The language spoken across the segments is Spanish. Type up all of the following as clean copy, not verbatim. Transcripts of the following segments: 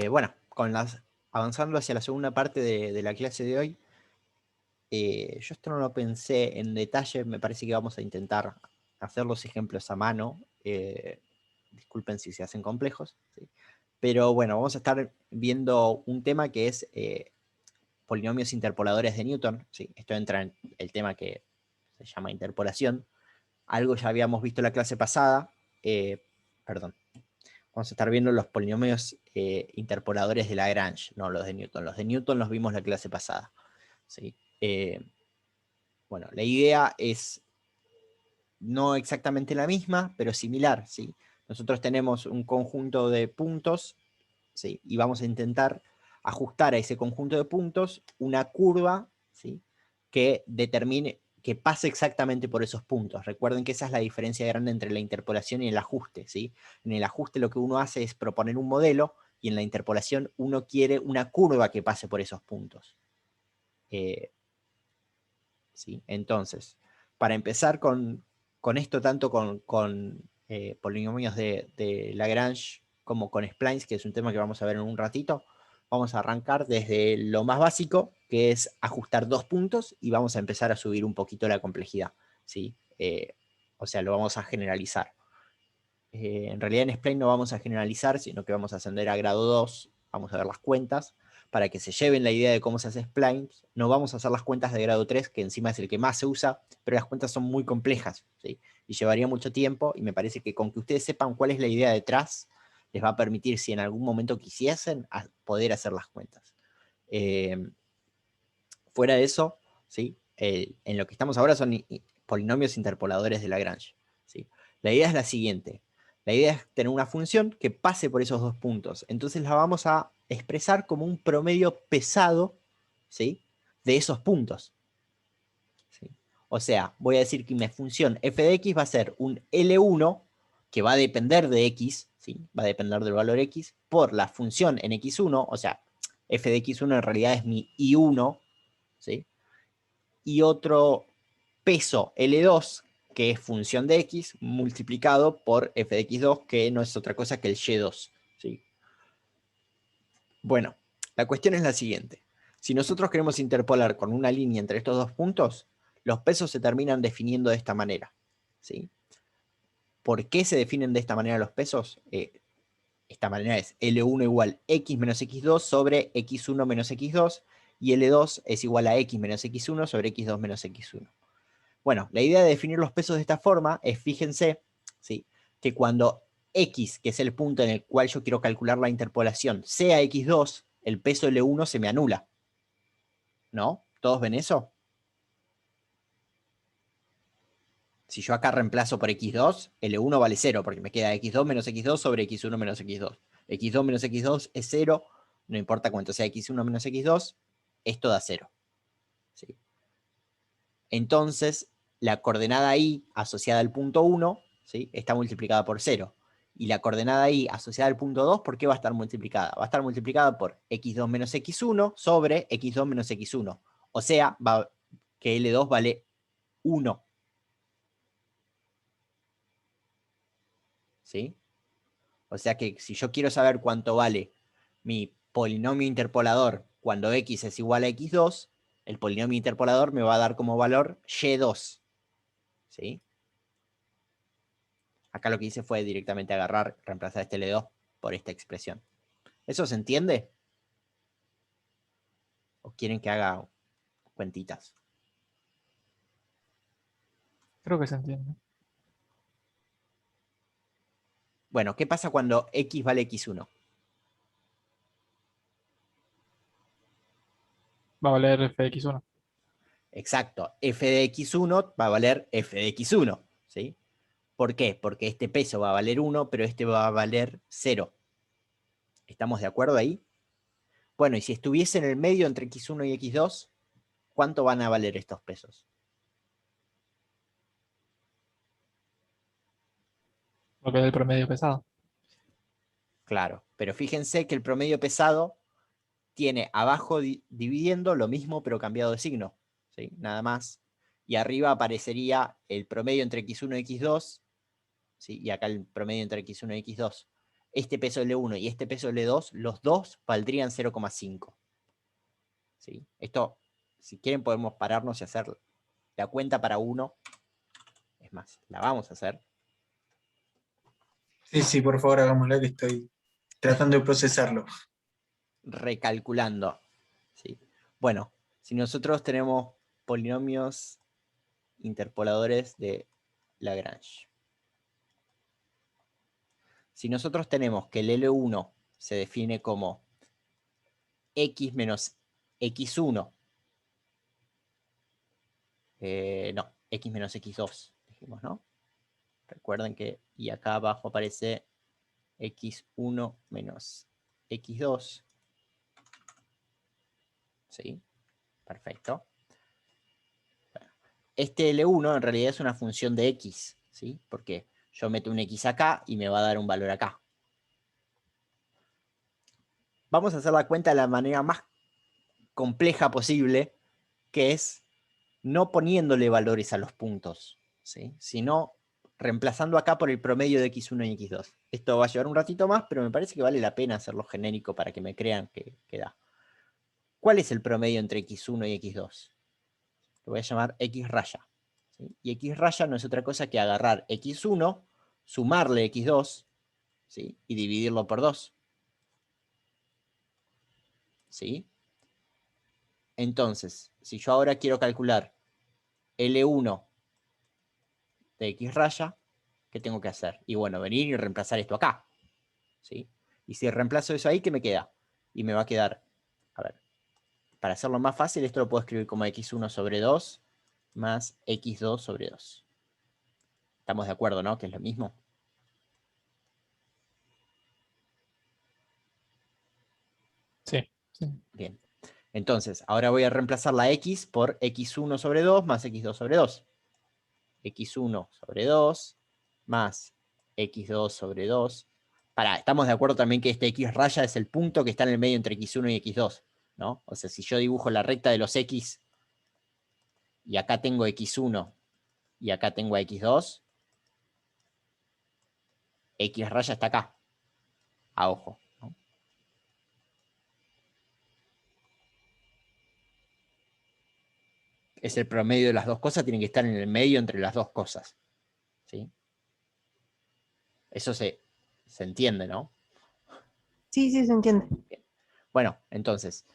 Bueno, avanzando hacia la segunda parte de la clase de hoy, yo esto no lo pensé en detalle, me parece que vamos a intentar hacer los ejemplos a mano, disculpen si se hacen complejos, ¿sí? Pero bueno, vamos a estar viendo un tema que es polinomios interpoladores de Newton, ¿sí? Esto entra en el tema que se llama interpolación, algo ya habíamos visto en la clase pasada, perdón. Vamos a estar viendo los polinomios interpoladores de Lagrange, no los de Newton. Los de Newton los vimos la clase pasada, ¿sí? Bueno, la idea es no exactamente la misma, pero similar, ¿sí? Nosotros tenemos un conjunto de puntos, ¿sí? Y vamos a intentar ajustar a ese conjunto de puntos una curva, ¿sí? Que determine, que pase exactamente por esos puntos. Recuerden que esa es la diferencia grande entre la interpolación y el ajuste, ¿sí? En el ajuste lo que uno hace es proponer un modelo, y en la interpolación uno quiere una curva que pase por esos puntos. ¿Sí? Entonces, para empezar con esto, tanto con polinomios de Lagrange como con splines, que es un tema que vamos a ver en un ratito, vamos a arrancar desde lo más básico, que es ajustar dos puntos, y vamos a empezar a subir un poquito la complejidad, ¿sí? O sea, lo vamos a generalizar. En realidad en Spline no vamos a generalizar, sino que vamos a ascender a grado 2, vamos a ver las cuentas, para que se lleven la idea de cómo se hace Spline. No vamos a hacer las cuentas de grado 3, que encima es el que más se usa, pero las cuentas son muy complejas, ¿sí? Y llevaría mucho tiempo, y me parece que con que ustedes sepan cuál es la idea detrás, les va a permitir, si en algún momento quisiesen, poder hacer las cuentas. Fuera de eso, ¿sí? En lo que estamos ahora son polinomios interpoladores de Lagrange, ¿sí? La idea es la siguiente. La idea es tener una función que pase por esos dos puntos. Entonces la vamos a expresar como un promedio pesado, ¿sí? De esos puntos, ¿sí? O sea, voy a decir que mi función f de x va a ser un L1 que va a depender de x, ¿sí? Va a depender del valor x, por la función en x1, o sea, f de x1 en realidad es mi i1, ¿sí? Y otro peso L2, que es función de x, multiplicado por f de x2, que no es otra cosa que el y2, ¿sí? Bueno, la cuestión es la siguiente. Si nosotros queremos interpolar con una línea entre estos dos puntos, los pesos se terminan definiendo de esta manera, ¿sí? ¿Por qué se definen de esta manera los pesos? Esta manera es L1 igual x menos x2 sobre x1 menos x2, y L2 es igual a x menos x1 sobre x2 menos x1. Bueno, la idea de definir los pesos de esta forma es, fíjense, ¿sí? Que cuando x, que es el punto en el cual yo quiero calcular la interpolación, sea x2, el peso L1 se me anula, ¿no? ¿Todos ven eso? Si yo acá reemplazo por x2, L1 vale 0, porque me queda x2 menos x2 sobre x1 menos x2. x2 menos x2 es 0, no importa cuánto sea x1 menos x2, esto da 0, ¿sí? Entonces, la coordenada i asociada al punto 1, ¿sí? Está multiplicada por 0. Y la coordenada i asociada al punto 2, ¿por qué va a estar multiplicada? Va a estar multiplicada por x2 menos x1 sobre x2 menos x1. O sea, que L2 vale 1. ¿Sí? O sea que si yo quiero saber cuánto vale mi polinomio interpolador cuando x es igual a x2, el polinomio interpolador me va a dar como valor y2. ¿Sí? Acá lo que hice fue directamente agarrar, reemplazar este L2 por esta expresión. ¿Eso se entiende? ¿O quieren que haga cuentitas? Creo que se entiende. Bueno, ¿qué pasa cuando x vale x1? Va a valer f de x1. Exacto, f de x1 va a valer f de x1, ¿sí? ¿Por qué? Porque este peso va a valer 1, pero este va a valer 0. ¿Estamos de acuerdo ahí? Bueno, y si estuviese en el medio entre x1 y x2, ¿cuánto van a valer estos pesos? Lo que es el promedio pesado. Claro, pero fíjense que el promedio pesado tiene abajo dividiendo lo mismo pero cambiado de signo, ¿sí? Nada más. Y arriba aparecería el promedio entre x1 y x2, ¿sí? Y acá el promedio entre x1 y x2. este peso L1 y este peso L2, los dos valdrían 0,5. ¿Sí? Esto, si quieren, podemos pararnos y hacer la cuenta para uno. Es más, la vamos a hacer. Sí, sí, por favor, hagámosla que estoy tratando de procesarlo. Recalculando. ¿Sí? Bueno, si nosotros tenemos polinomios interpoladores de Lagrange. Si nosotros tenemos que el L1 se define como x menos x1, no, x menos x2, dijimos, ¿no? Recuerden que, y acá abajo aparece x1 menos x2. ¿Sí? Perfecto. Este L1 en realidad es una función de x, ¿sí? Porque yo meto un x acá y me va a dar un valor acá. Vamos a hacer la cuenta de la manera más compleja posible, que es no poniéndole valores a los puntos, ¿sí? Sino reemplazando acá por el promedio de x1 y x2. Esto va a llevar un ratito más, pero me parece que vale la pena hacerlo genérico para que me crean que da. ¿Cuál es el promedio entre x1 y x2? Lo voy a llamar x raya. ¿Sí? Y x raya no es otra cosa que agarrar x1, sumarle x2, ¿sí? Y dividirlo por 2. ¿Sí? Entonces, si yo ahora quiero calcular L1 de x raya, ¿qué tengo que hacer? Y bueno, venir y reemplazar esto acá. ¿Sí? Y si reemplazo eso ahí, ¿qué me queda? Y me va a quedar, a ver, para hacerlo más fácil, esto lo puedo escribir como x1 sobre 2 más x2 sobre 2. Estamos de acuerdo, ¿no? Que es lo mismo. Sí, sí. Bien. Entonces, ahora voy a reemplazar la x por x1 sobre 2 más x2 sobre 2. x1 sobre 2 más x2 sobre 2. Pará, estamos de acuerdo también que este x raya es el punto que está en el medio entre x1 y x2, ¿no? O sea, si yo dibujo la recta de los x y acá tengo x1 y acá tengo a x2, x raya está acá, a ojo, ¿no? Es el promedio de las dos cosas, tienen que estar en el medio entre las dos cosas, ¿sí? Eso se entiende, ¿no? Sí, sí, se entiende. Bien. Bueno, entonces,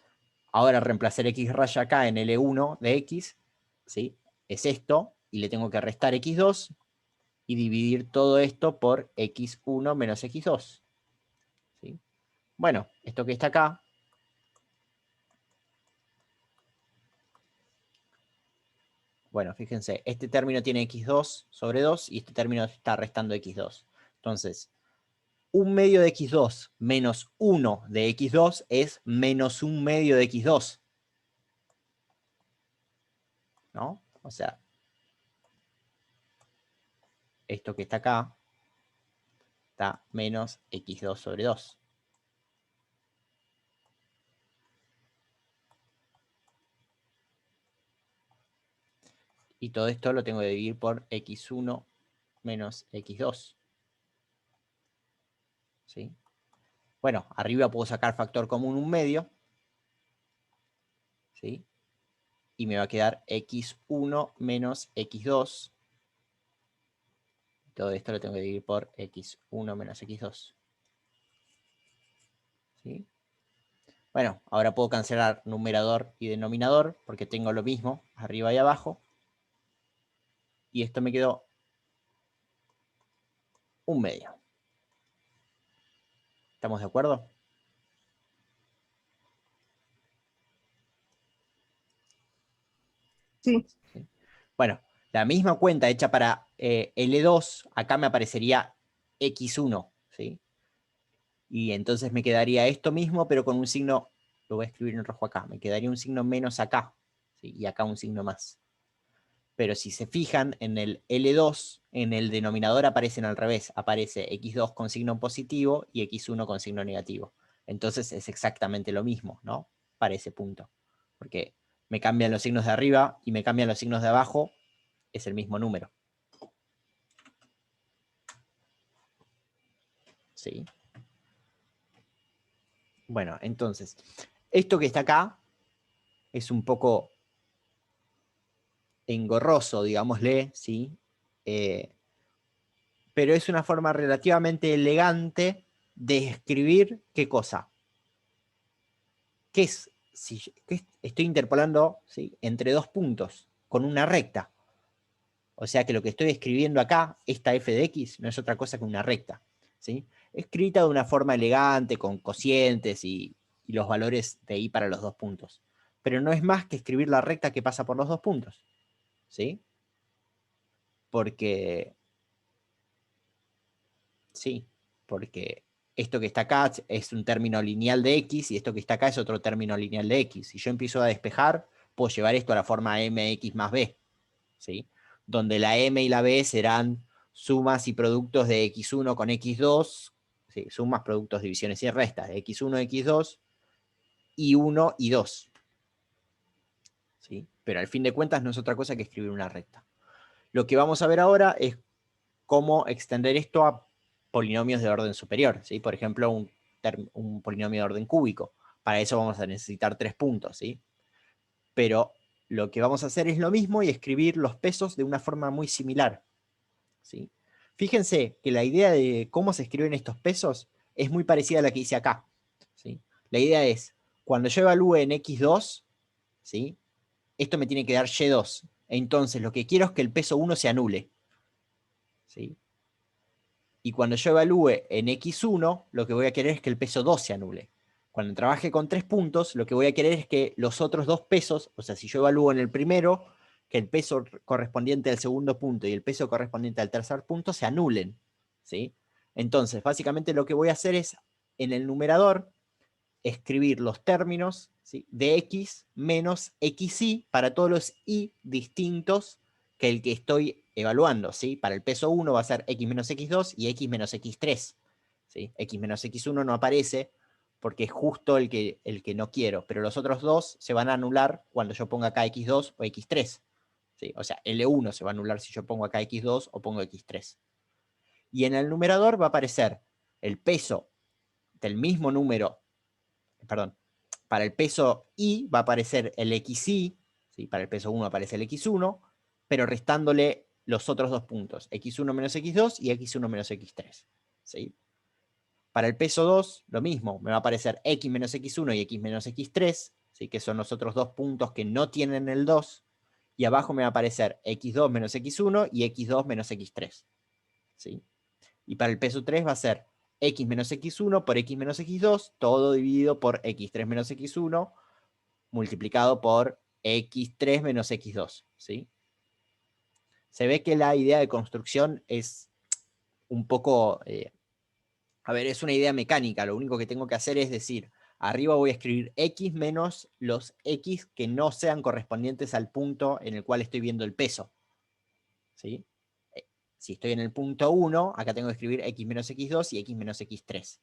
ahora reemplazar x raya acá en L1 de x, ¿sí? Es esto, y le tengo que restar x2 y dividir todo esto por x1 menos x2. ¿Sí? Bueno, esto que está acá, bueno, fíjense, este término tiene x2 sobre 2 y este término está restando x2. Entonces, 1/2 de x2 menos 1 de x2 es menos 1/2 de x2. ¿No? O sea, esto que está acá está menos x2 sobre 2. Y todo esto lo tengo que dividir por x1 menos x2. ¿Sí? Bueno, arriba puedo sacar factor común 1/2. ¿Sí? Y me va a quedar x1 menos x2. Todo esto lo tengo que dividir por x1 menos x2. ¿Sí? Bueno, ahora puedo cancelar numerador y denominador porque tengo lo mismo arriba y abajo. Y esto me quedó 1/2. ¿Estamos de acuerdo? Sí. ¿Sí? Bueno, la misma cuenta hecha para L2, acá me aparecería x1, ¿sí? Y entonces me quedaría esto mismo, pero con un signo, lo voy a escribir en rojo acá, me quedaría un signo menos acá, ¿sí? Y acá un signo más. Pero si se fijan, en el L2, en el denominador aparecen al revés, aparece x2 con signo positivo y x1 con signo negativo. Entonces es exactamente lo mismo, ¿no? Para ese punto. Porque me cambian los signos de arriba y me cambian los signos de abajo, es el mismo número. ¿Sí? Bueno, entonces, esto que está acá es un poco engorroso, digámosle, ¿sí? Pero es una forma relativamente elegante de escribir qué cosa. ¿Qué es? Estoy interpolando, ¿sí?, entre dos puntos, con una recta. O sea que lo que estoy escribiendo acá, esta f de x, no es otra cosa que una recta, ¿sí? Escrita de una forma elegante, con cocientes y los valores de i para los dos puntos. Pero no es más que escribir la recta que pasa por los dos puntos, ¿sí? Porque esto que está acá es un término lineal de x y esto que está acá es otro término lineal de x. Si yo empiezo a despejar, puedo llevar esto a la forma mx más b, ¿sí? Donde la m y la b serán sumas y productos de x1 con x2, ¿sí? Sumas, productos, divisiones y restas de x1, x2, y 1 y 2. ¿Sí? Pero al fin de cuentas no es otra cosa que escribir una recta. Lo que vamos a ver ahora es cómo extender esto a polinomios de orden superior, ¿sí? Por ejemplo, un polinomio de orden cúbico. Para eso vamos a necesitar 3 puntos, ¿sí? Pero lo que vamos a hacer es lo mismo y escribir los pesos de una forma muy similar, ¿sí? Fíjense que la idea de cómo se escriben estos pesos es muy parecida a la que hice acá, ¿sí? La idea es, cuando yo evalúe en x2, ¿sí?, esto me tiene que dar y2. Entonces lo que quiero es que el peso 1 se anule, ¿sí? Y cuando yo evalúe en x1, lo que voy a querer es que el peso 2 se anule. Cuando trabaje con 3 puntos, lo que voy a querer es que los otros dos pesos, o sea, si yo evalúo en el primero, que el peso correspondiente al segundo punto y el peso correspondiente al tercer punto se anulen, ¿sí? Entonces, básicamente lo que voy a hacer es, en el numerador, escribir los términos, ¿sí?, de x menos xy para todos los y distintos que el que estoy evaluando, ¿sí? Para el peso 1 va a ser x menos x2 y x menos x3, ¿sí? X menos x1 no aparece porque es justo el que no quiero, pero los otros dos se van a anular cuando yo ponga acá x2 o x3, ¿sí? O sea, L1 se va a anular si yo pongo acá x2 o pongo x3. Y en el numerador va a aparecer el peso del mismo número, perdón, para el peso i va a aparecer el xy, ¿sí? Para el peso 1 aparece el x1, pero restándole los otros dos puntos, x1 menos x2 y x1 menos x3, ¿sí? Para el peso 2, lo mismo, me va a aparecer x menos x1 y x menos x3, ¿sí?, que son los otros dos puntos que no tienen el 2, y abajo me va a aparecer x2 menos x1 y x2 menos x3, ¿sí? Y para el peso 3 va a ser x menos x1 por x menos x2, todo dividido por x3 menos x1, multiplicado por x3 menos x2, ¿sí? Se ve que la idea de construcción es un poco... a ver, es una idea mecánica, lo único que tengo que hacer es decir, arriba voy a escribir x menos los x que no sean correspondientes al punto en el cual estoy viendo el peso, ¿sí? Si estoy en el punto 1, acá tengo que escribir x menos x2 y x menos x3.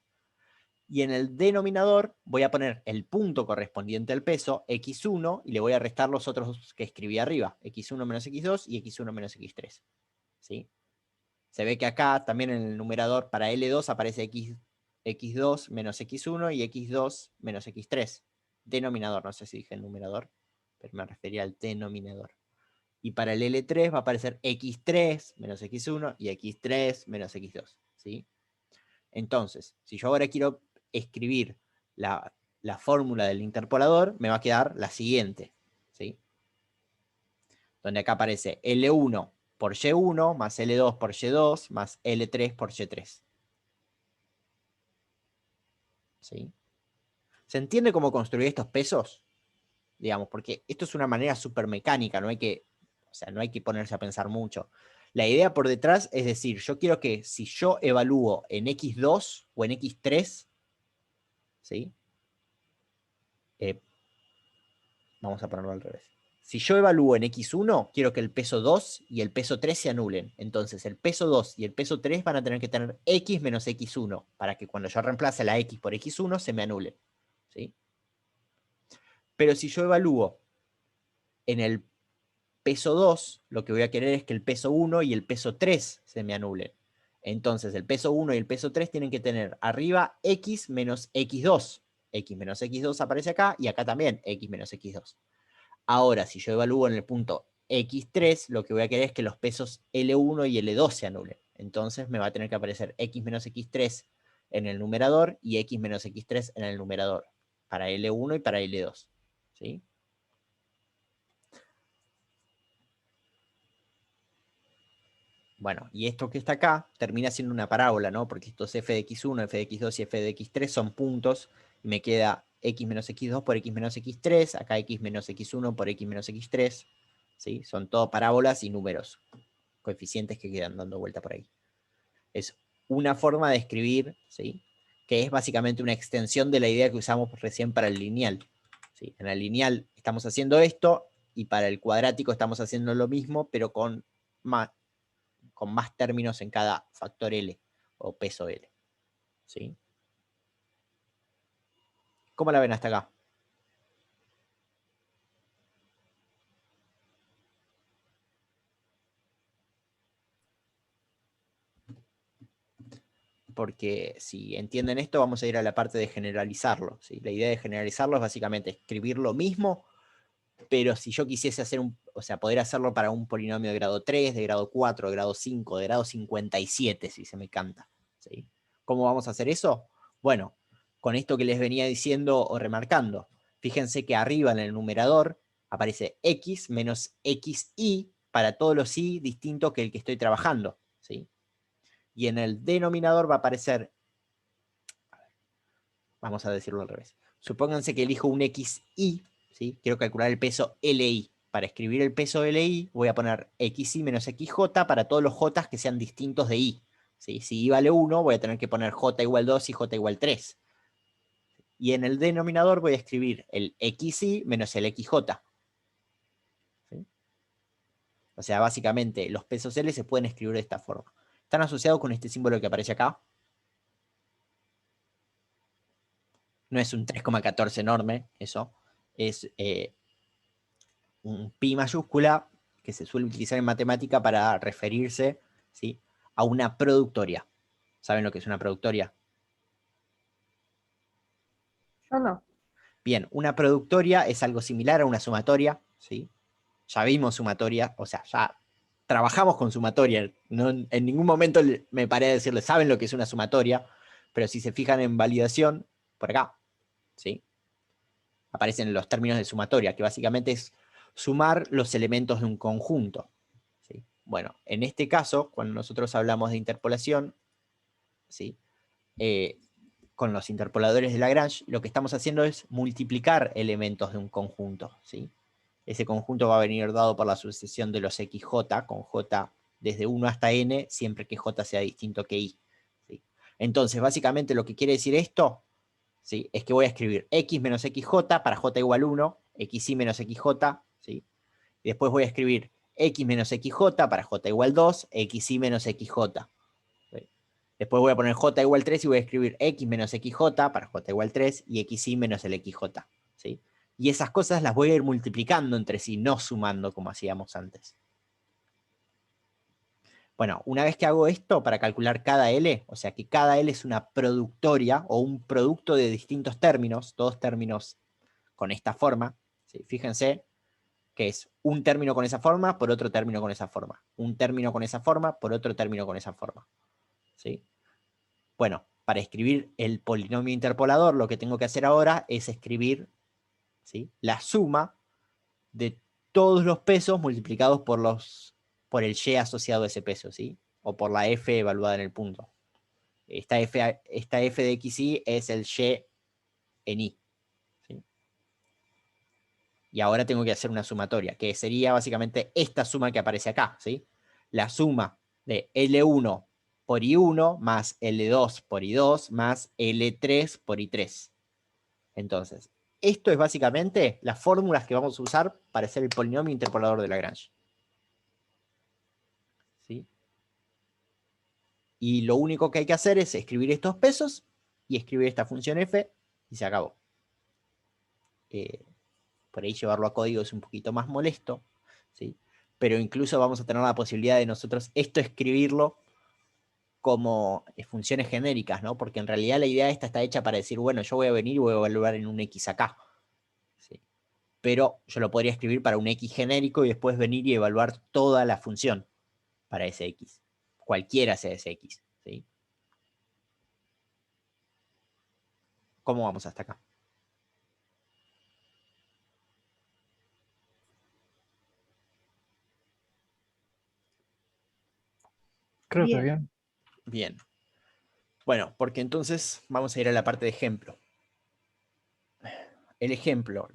Y en el denominador voy a poner el punto correspondiente al peso, x1, y le voy a restar los otros que escribí arriba, x1 menos x2 y x1 menos x3, ¿sí? Se ve que acá también en el numerador para L2 aparece x2 menos x1 y x2 menos x3. Denominador, no sé si dije el numerador, pero me refería al denominador. Y para el L3 va a aparecer x3 menos x1 y x3 menos x2, ¿sí? Entonces, si yo ahora quiero escribir la fórmula del interpolador, me va a quedar la siguiente, ¿sí? Donde acá aparece L1 por Y1 más L2 por Y2 más L3 por Y3. ¿Sí? ¿Se entiende cómo construir estos pesos? Digamos, porque esto es una manera súper mecánica, no hay que ponerse a pensar mucho. La idea por detrás es decir, yo quiero que si yo evalúo en x2 o en x3, ¿sí? Vamos a ponerlo al revés. Si yo evalúo en x1, quiero que el peso 2 y el peso 3 se anulen. Entonces el peso 2 y el peso 3 van a tener que tener x menos x1, para que cuando yo reemplace la x por x1 se me anulen, ¿sí? Pero si yo evalúo en el peso 2, lo que voy a querer es que el peso 1 y el peso 3 se me anulen. Entonces el peso 1 y el peso 3 tienen que tener arriba x menos x2, x menos x2 aparece acá, y acá también x menos x2. Ahora, si yo evalúo en el punto x3, lo que voy a querer es que los pesos L1 y L2 se anulen. Entonces me va a tener que aparecer x menos x3 en el numerador y x menos x3 en el numerador, para L1 y para L2. ¿Sí? Bueno, y esto que está acá termina siendo una parábola, ¿no? Porque estos f de x1, f de x2 y f de x3 son puntos, y me queda x menos x2 por x menos x3, acá x menos x1 por x menos x3, ¿sí? Son todo parábolas y números, coeficientes que quedan dando vuelta por ahí. Es una forma de escribir, ¿sí? Que es básicamente una extensión de la idea que usamos recién para el lineal, ¿sí? En el lineal estamos haciendo esto, y para el cuadrático estamos haciendo lo mismo, pero con más términos en cada factor L o peso L. ¿Sí? ¿Cómo la ven hasta acá? Porque si entienden esto, vamos a ir a la parte de generalizarlo, ¿sí? La idea de generalizarlo es básicamente escribir lo mismo, pero si yo quisiese hacer poder hacerlo para un polinomio de grado 3, de grado 4, de grado 5, de grado 57, si se me canta, ¿sí? ¿Cómo vamos a hacer eso? Bueno, con esto que les venía diciendo o remarcando, fíjense que arriba en el numerador aparece x menos xy para todos los y distintos que el que estoy trabajando, ¿sí? Y en el denominador va a aparecer, vamos a decirlo al revés, supónganse que elijo un xy, ¿sí? Quiero calcular el peso LI. Para escribir el peso LI voy a poner xy menos xj para todos los j que sean distintos de i, ¿sí? Si i vale 1, voy a tener que poner j igual 2 y j igual 3. Y en el denominador voy a escribir el xy menos el xj. ¿Sí? O sea, básicamente los pesos L se pueden escribir de esta forma. ¿Están asociados con este símbolo que aparece acá? No es un 3,14 enorme, eso. Es un pi mayúscula que se suele utilizar en matemática para referirse, ¿sí?, a una productoria. ¿Saben lo que es una productoria? Yo no. Bien, una productoria es algo similar a una sumatoria, ¿sí? Ya vimos sumatoria, o sea, ya trabajamos con sumatoria. No, en ningún momento me paré a decirles, ¿saben lo que es una sumatoria? Pero si se fijan en validación, por acá, ¿sí?, aparecen los términos de sumatoria, que básicamente es sumar los elementos de un conjunto, ¿sí? Bueno, en este caso, cuando nosotros hablamos de interpolación, ¿sí?, con los interpoladores de Lagrange, lo que estamos haciendo es multiplicar elementos de un conjunto, ¿sí? Ese conjunto va a venir dado por la sucesión de los xj, con j desde 1 hasta n, siempre que j sea distinto que i, ¿sí? Entonces, básicamente lo que quiere decir esto, ¿sí?, es que voy a escribir x menos xj para j igual 1, xy menos xj, ¿sí? Y después voy a escribir x menos xj para j igual 2, xy menos xj. ¿Sí? Después voy a poner j igual 3 y voy a escribir x menos xj para j igual 3 y xy menos el xj, ¿sí? Y esas cosas las voy a ir multiplicando entre sí, no sumando como hacíamos antes. Bueno, una vez que hago esto para calcular cada L, o sea que cada L es una productoria o un producto de distintos términos, todos términos con esta forma, ¿sí? Fíjense que es un término con esa forma por otro término con esa forma, un término con esa forma por otro término con esa forma, ¿sí? Bueno, para escribir el polinomio interpolador, lo que tengo que hacer ahora es escribir, ¿sí?, la suma de todos los pesos multiplicados por el y asociado a ese peso, ¿sí?, o por la f evaluada en el punto. Esta f de xy es el y en i, ¿sí? Y ahora tengo que hacer una sumatoria, que sería básicamente esta suma que aparece acá, ¿sí? La suma de L1 por I1 más L2 por I2 más L3 por I3. Entonces, esto es básicamente las fórmulas que vamos a usar para hacer el polinomio interpolador de Lagrange, ¿sí? Y lo único que hay que hacer es escribir estos pesos y escribir esta función f y se acabó. Por ahí llevarlo a código es un poquito más molesto, ¿sí? Pero incluso vamos a tener la posibilidad de nosotros esto escribirlo como funciones genéricas, ¿no? Porque en realidad la idea esta está hecha para decir, bueno, yo voy a venir y voy a evaluar en un X acá. ¿Sí? Pero yo lo podría escribir para un X genérico y después venir y evaluar toda la función para ese X. Cualquiera sea ese X. ¿Sí? ¿Cómo vamos hasta acá? Creo que Bien. bien. Bien. Bueno, porque entonces vamos a ir a la parte de ejemplo. El ejemplo,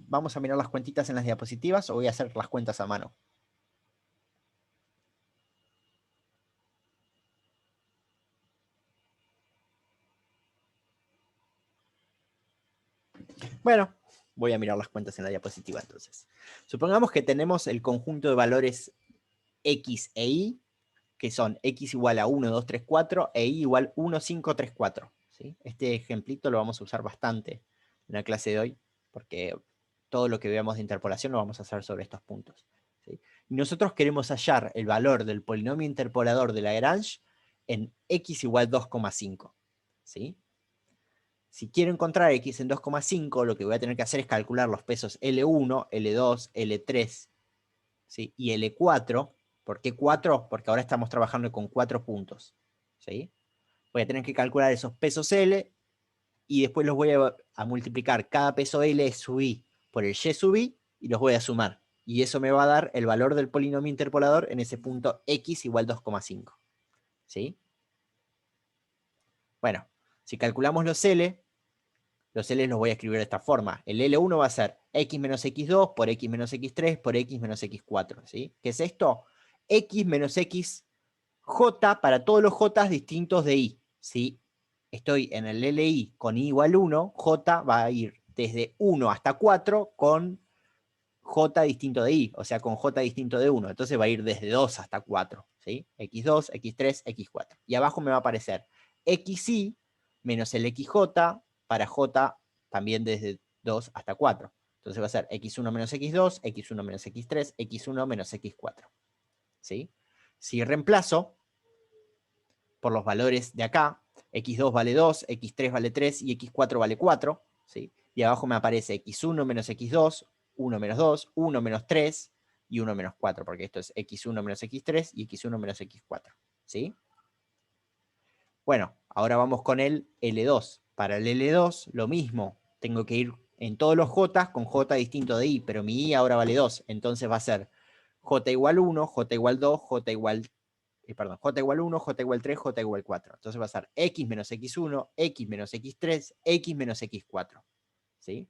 ¿vamos a mirar las cuentitas en las diapositivas o voy a hacer las cuentas a mano? Bueno, voy a mirar las cuentas en la diapositiva entonces. Supongamos que tenemos el conjunto de valores X e Y, que son X igual a 1, 2, 3, 4 e Y igual 1, 5, 3, 4. ¿Sí? Este ejemplito lo vamos a usar bastante en la clase de hoy, porque todo lo que veamos de interpolación lo vamos a hacer sobre estos puntos. ¿Sí? Y nosotros queremos hallar el valor del polinomio interpolador de Lagrange en X igual 2,5. ¿Sí? Si quiero encontrar X en 2,5, lo que voy a tener que hacer es calcular los pesos L1, L2, L3, ¿sí? Y L4. ¿Por qué 4? Porque ahora estamos trabajando con 4 puntos. ¿Sí? Voy a tener que calcular esos pesos L y después los voy a multiplicar cada peso L sub I por el Y sub I y los voy a sumar. Y eso me va a dar el valor del polinomio interpolador en ese punto X igual 2,5. ¿Sí? Bueno, si calculamos los L los los voy a escribir de esta forma. El L1 va a ser X menos X2 por X menos X3 por X menos X4. ¿Sí? ¿Qué es esto? X menos X J para todos los J distintos de I. Si estoy en el LI con I igual 1, J va a ir desde 1 hasta 4 con J distinto de I, o sea, con J distinto de 1. Entonces va a ir desde 2 hasta 4. ¿Sí? X2, X3, X4. Y abajo me va a aparecer XI menos el XJ para J también desde 2 hasta 4. Entonces va a ser X1 menos X2, X1 menos X3, X1 menos X4. ¿Sí? Si reemplazo por los valores de acá, X2 vale 2, X3 vale 3 y X4 vale 4. ¿Sí? Y abajo me aparece X1 menos X2, 1 menos 2, 1 menos 3 y 1 menos 4, porque esto es X1 menos X3 y X1 menos X4. ¿Sí? Bueno, ahora vamos con el L2. Para el L2, lo mismo. Tengo que ir en todos los J con J distinto de I, pero mi I ahora vale 2. Entonces va a ser J igual 1, J igual 2, J igual 1, J igual 3, J igual 4. Entonces va a ser X menos X1, X menos X3, X menos X4. ¿Sí?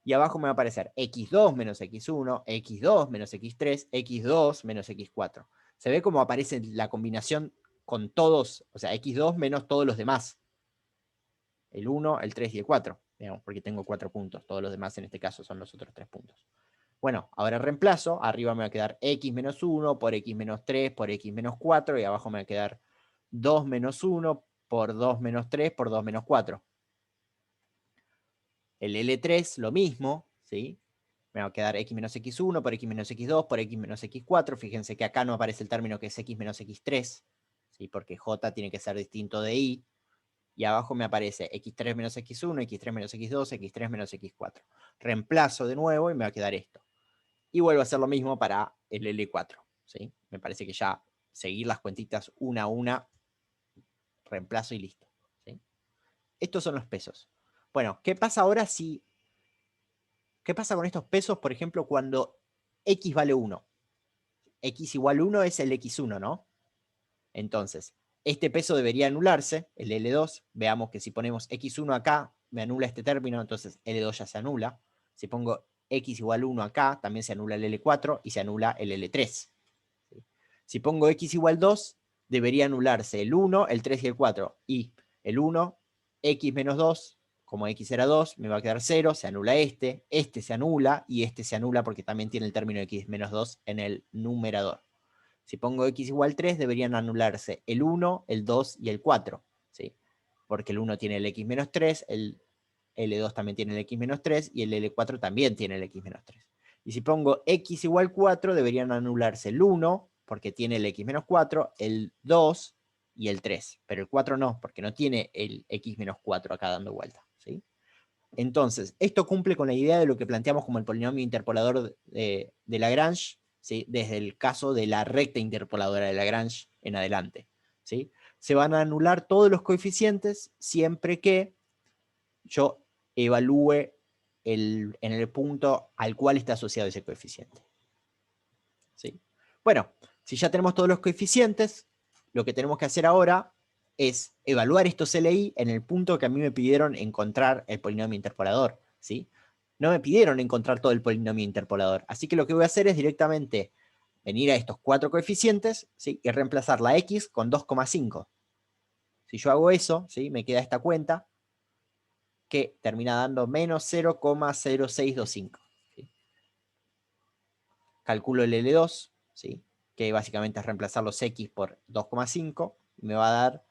Y abajo me va a aparecer X2 menos X1, X2 menos X3, X2 menos X4. ¿Se ve cómo aparece la combinación con todos, o sea, X2 menos todos los demás? El 1, el 3 y el 4, digamos, porque tengo 4 puntos. Todos los demás en este caso son los otros 3 puntos. Bueno, ahora reemplazo. Arriba me va a quedar X menos 1 por X menos 3 por X menos 4. Y abajo me va a quedar 2 menos 1 por 2 menos 3 por 2 menos 4. El L3 lo mismo, ¿sí? Me va a quedar X menos X1 por X menos X2 por X menos X4. Fíjense que acá no aparece el término que es X menos X3, ¿sí? Porque J tiene que ser distinto de I. Y abajo me aparece X3 menos X1, X3 menos X2, X3 menos X4. Reemplazo de nuevo y me va a quedar esto. Y vuelvo a hacer lo mismo para el L4. ¿Sí? Me parece que ya seguir las cuentitas una a una, reemplazo y listo. ¿Sí? Estos son los pesos. Bueno, ¿qué pasa ahora si... ¿Qué pasa con estos pesos, por ejemplo, cuando X vale 1? X igual 1 es el X1, ¿no? Entonces, este peso debería anularse, el L2. Veamos que si ponemos X1 acá, me anula este término, entonces L2 ya se anula. Si pongo X igual 1 acá, también se anula el L4 y se anula el L3. ¿Sí? Si pongo X igual 2, debería anularse el 1, el 3 y el 4. Y el 1, X menos 2, como X era 2, me va a quedar 0, se anula este se anula y este se anula porque también tiene el término X menos 2 en el numerador. Si pongo X igual 3, deberían anularse el 1, el 2 y el 4. ¿Sí? Porque el 1 tiene el X menos 3, el L2 también tiene el X menos 3 y el L4 también tiene el X menos 3. Y si pongo X igual 4, deberían anularse el 1, porque tiene el X menos 4, el 2, y el 3, pero el 4 no, porque no tiene el x menos 4 acá dando vuelta, ¿sí? Entonces, esto cumple con la idea de lo que planteamos como el polinomio interpolador de Lagrange, ¿sí? Desde el caso de la recta interpoladora de Lagrange en adelante, ¿sí? Se van a anular todos los coeficientes siempre que yo evalúe en el punto al cual está asociado ese coeficiente, ¿sí? Bueno, si ya tenemos todos los coeficientes, lo que tenemos que hacer ahora es evaluar estos LI en el punto que a mí me pidieron encontrar el polinomio interpolador, ¿sí? No me pidieron encontrar todo el polinomio interpolador, así que lo que voy a hacer es directamente venir a estos 4 coeficientes, ¿sí? Y reemplazar la x con 2,5. Si yo hago eso, ¿sí? Me queda esta cuenta que termina dando menos 0,0625. ¿Sí? Calculo el L2, ¿sí? Que básicamente es reemplazar los x por 2,5, y me va a dar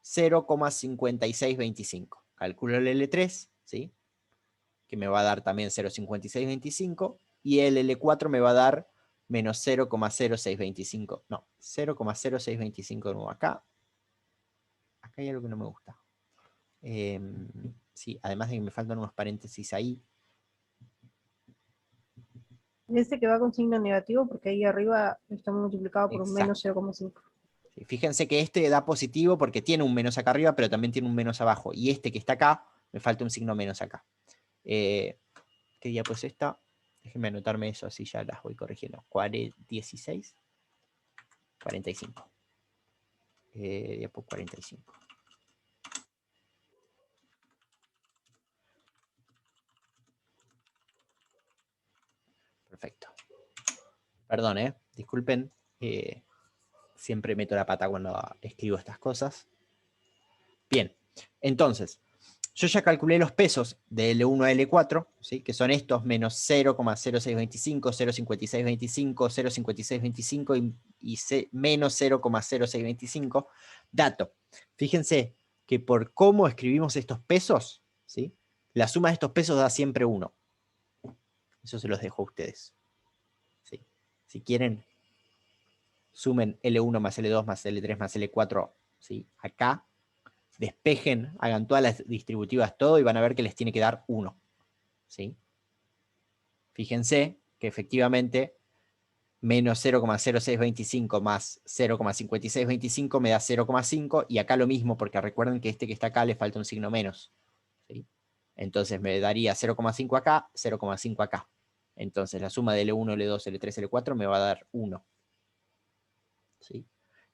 0,5625. Calculo el L3, ¿sí? Que me va a dar también 0,5625, y el L4 me va a dar menos 0,0625. No, 0,0625 de nuevo acá. Acá hay algo que no me gusta. Sí, además de que me faltan unos paréntesis ahí. Este que va con signo negativo, porque ahí arriba está multiplicado por un menos Exacto. 0,5. Sí, fíjense que este da positivo porque tiene un menos acá arriba, pero también tiene un menos abajo. Y este que está acá, me falta un signo menos acá. ¿Qué día pues esta? Déjenme anotarme eso, así ya las voy corrigiendo. 16, 45. Diapo 45. Perfecto. Perdón, disculpen. Siempre meto la pata cuando escribo estas cosas. Bien, entonces, yo ya calculé los pesos de L1 a L4, ¿sí? Que son estos menos 0,0625, 0,5625, 0,5625 y menos 0,0625. Dato, fíjense que por cómo escribimos estos pesos, ¿sí? La suma de estos pesos da siempre 1. Eso se los dejo a ustedes. ¿Sí? Si quieren, sumen L1 más L2 más L3 más L4, ¿sí? Acá. Despejen, hagan todas las distributivas, todo, y van a ver que les tiene que dar 1. ¿Sí? Fíjense que efectivamente menos 0,0625 más 0,5625 me da 0,5, y acá lo mismo, porque recuerden que este que está acá le falta un signo menos. ¿Sí? Entonces me daría 0,5 acá, 0,5 acá. Entonces la suma de L1, L2, L3, L4 me va a dar 1. ¿Sí?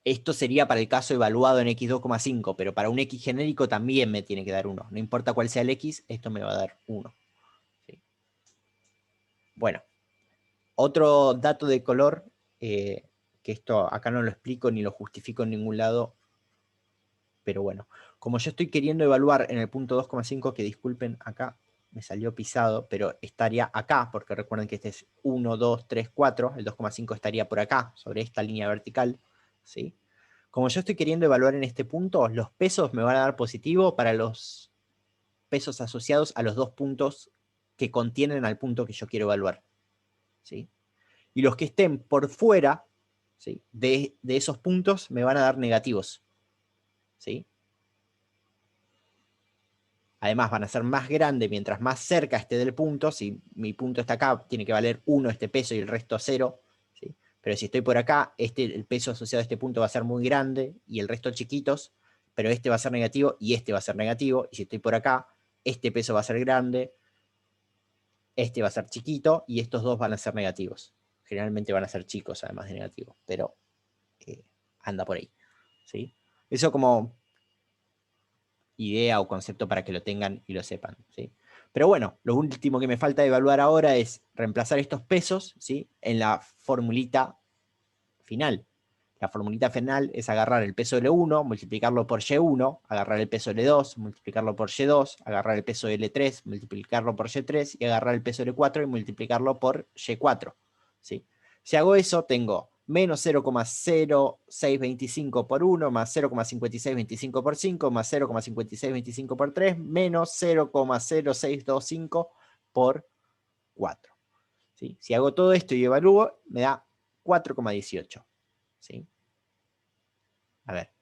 Esto sería para el caso evaluado en x2,5, pero para un x genérico también me tiene que dar 1. No importa cuál sea el x, esto me va a dar 1. ¿Sí? Bueno, otro dato de color, que esto acá no lo explico ni lo justifico en ningún lado, pero bueno, como yo estoy queriendo evaluar en el punto 2,5, que disculpen, acá me salió pisado, pero estaría acá, porque recuerden que este es 1, 2, 3, 4, el 2,5 estaría por acá, sobre esta línea vertical, ¿sí? Como yo estoy queriendo evaluar en este punto, los pesos me van a dar positivo para los pesos asociados a los dos puntos que contienen al punto que yo quiero evaluar, ¿sí? Y los que estén por fuera, ¿sí? de esos puntos me van a dar negativos, ¿sí? Además van a ser más grandes mientras más cerca esté del punto. Si mi punto está acá, tiene que valer 1 este peso y el resto 0, ¿sí? Pero si estoy por acá, el peso asociado a este punto va a ser muy grande y el resto chiquitos, pero este va a ser negativo y este va a ser negativo. Y si estoy por acá, este peso va a ser grande, este va a ser chiquito y estos dos van a ser negativos. Generalmente van a ser chicos además de negativos, pero anda por ahí, ¿sí? Eso como idea o concepto para que lo tengan y lo sepan, ¿sí? Pero bueno, lo último que me falta evaluar ahora es reemplazar estos pesos, ¿sí? En la formulita final. La formulita final es agarrar el peso L1, multiplicarlo por Y1, agarrar el peso L2, multiplicarlo por Y2, agarrar el peso L3, multiplicarlo por Y3, y agarrar el peso L4 y multiplicarlo por Y4, ¿sí? Si hago eso, tengo menos 0,0625 por 1, más 0,5625 por 5, más 0,5625 por 3, menos 0,0625 por 4. ¿Sí? Si hago todo esto y evalúo, me da 4,18. ¿Sí? A ver.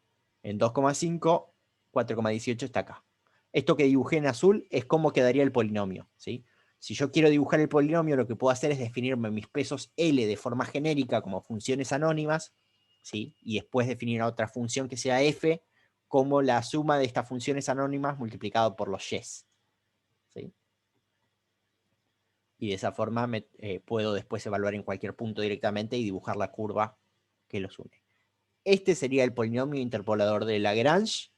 En 2,5, 4,18 está acá. Esto que dibujé en azul es cómo quedaría el polinomio, ¿sí? Si yo quiero dibujar el polinomio, lo que puedo hacer es definirme mis pesos L de forma genérica como funciones anónimas, ¿sí? Y después definir otra función que sea f como la suma de estas funciones anónimas multiplicado por los y's, ¿sí? Y de esa forma puedo después evaluar en cualquier punto directamente y dibujar la curva que los une. Este sería el polinomio interpolador de Lagrange,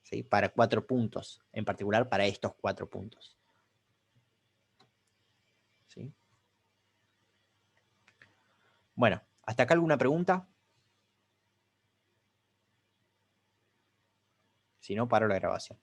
¿sí? Para 4 puntos, en particular para estos 4 puntos. ¿Sí? Bueno, ¿hasta acá alguna pregunta? Si no, paro la grabación.